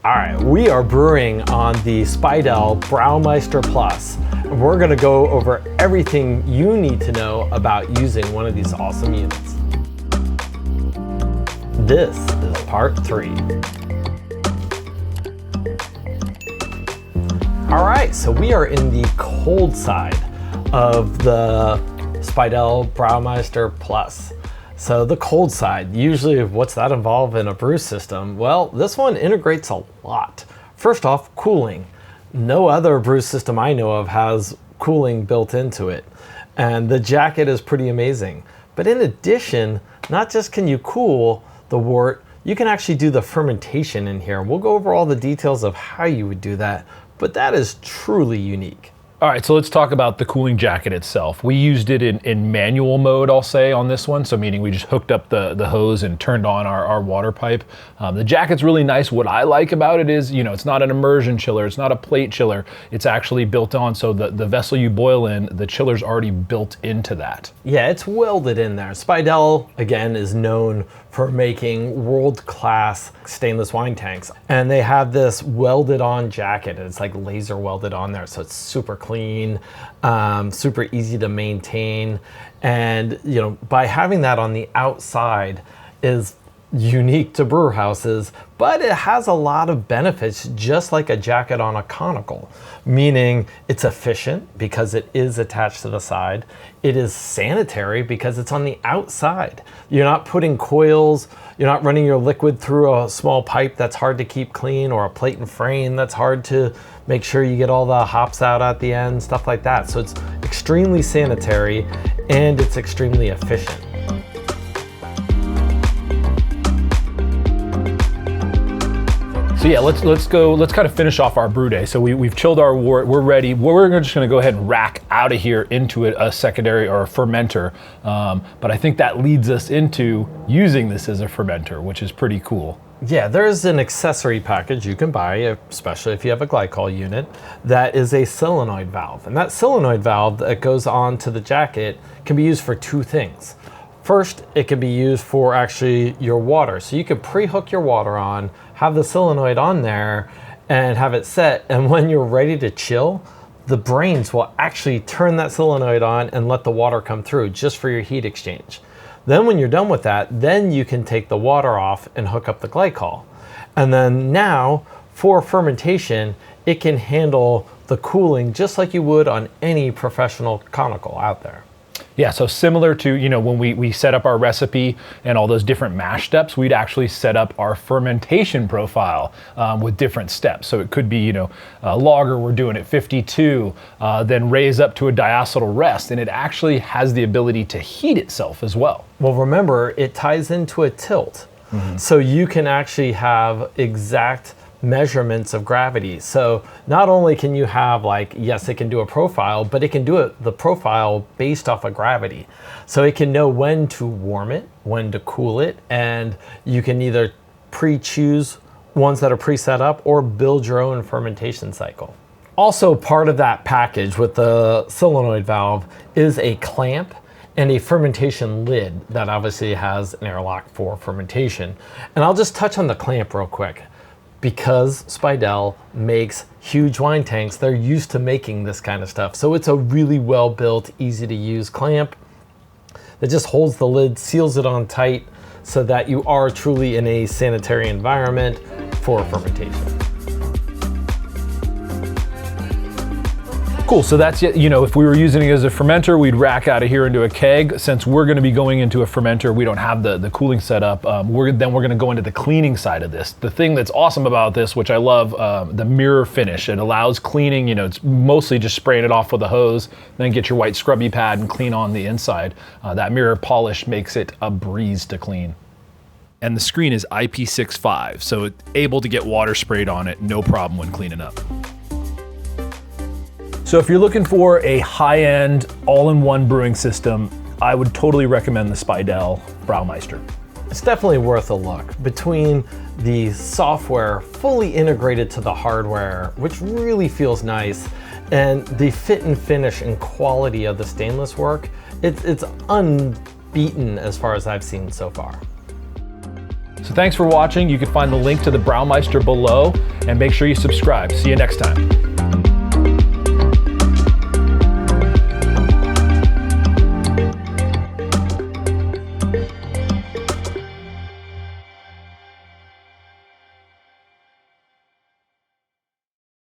All right, we are brewing on the Speidel Braumeister Plus, and we're gonna go over everything you need to know about using one of these awesome units. This is part 3. All right, so we are in the cold side of the Speidel Braumeister Plus. So the cold side, usually what's that involve in a brew system? Well, this one integrates a lot. First off, cooling. No other brew system I know of has cooling built into it. And the jacket is pretty amazing. But in addition, not just can you cool the wort, you can actually do the fermentation in here. We'll go over all the details of how you would do that, but that is truly unique. All right, so let's talk about the cooling jacket itself. We used it in manual mode, I'll say, on this one. So meaning we just hooked up the hose and turned on our water pipe. The jacket's really nice. What I like about it is, it's not an immersion chiller. It's not a plate chiller. It's actually built on, so the vessel you boil in, the chiller's already built into that. Yeah, it's welded in there. Speidel, again, is known for making world-class stainless wine tanks. And they have this welded on jacket. It's like laser welded on there, so it's super clean, super easy to maintain. And by having that on the outside is unique to brewer houses, but it has a lot of benefits, just like a jacket on a conical, meaning it's efficient because it is attached to the side. It is sanitary because it's on the outside. You're not putting coils, you're not running your liquid through a small pipe that's hard to keep clean, or a plate and frame that's hard to make sure you get all the hops out at the end, stuff like that. So it's extremely sanitary and it's extremely efficient. So yeah, let's kind of finish off our brew day. So we've chilled our wort, we're ready. We're just gonna go ahead and rack out of here into a secondary or a fermenter. But I think that leads us into using this as a fermenter, which is pretty cool. Yeah, there's an accessory package you can buy, especially if you have a glycol unit, that is a solenoid valve. And that solenoid valve that goes on to the jacket can be used for 2 things. First, it can be used for actually your water. So you could pre-hook your water on, have the solenoid on there, and have it set. And when you're ready to chill, the brains will actually turn that solenoid on and let the water come through just for your heat exchange. Then when you're done with that, then you can take the water off and hook up the glycol. And then now, for fermentation, it can handle the cooling just like you would on any professional conical out there. Yeah, so similar to, when we set up our recipe and all those different mash steps, we'd actually set up our fermentation profile with different steps. So it could be, a lager we're doing at 52, then raise up to a diacetyl rest, and it actually has the ability to heat itself as well. Well, remember, it ties into a tilt. So you can actually have exact measurements of gravity. So not only can you have yes, it can do a profile, but it can do the profile based off of gravity. So it can know when to warm it, when to cool it, and you can either pre-choose ones that are pre-set up or build your own fermentation cycle. Also part of that package with the solenoid valve is a clamp and a fermentation lid that obviously has an airlock for fermentation. And I'll just touch on the clamp real quick. Because Speidel makes huge wine tanks, they're used to making this kind of stuff. So it's a really well-built, easy to use clamp that just holds the lid, seals it on tight so that you are truly in a sanitary environment for fermentation. Cool, so that's it. If we were using it as a fermenter, we'd rack out of here into a keg. Since we're gonna be going into a fermenter, we don't have the cooling setup. We're gonna go into the cleaning side of this. The thing that's awesome about this, which I love, the mirror finish. It allows cleaning, it's mostly just spraying it off with a hose, then get your white scrubby pad and clean on the inside. That mirror polish makes it a breeze to clean. And the screen is IP65, so it's able to get water sprayed on it, no problem when cleaning up. So if you're looking for a high-end, all-in-one brewing system, I would totally recommend the Speidel Braumeister. It's definitely worth a look. Between the software fully integrated to the hardware, which really feels nice, and the fit and finish and quality of the stainless work, it's unbeaten as far as I've seen so far. So thanks for watching. You can find the link to the Braumeister below, and make sure you subscribe. See you next time.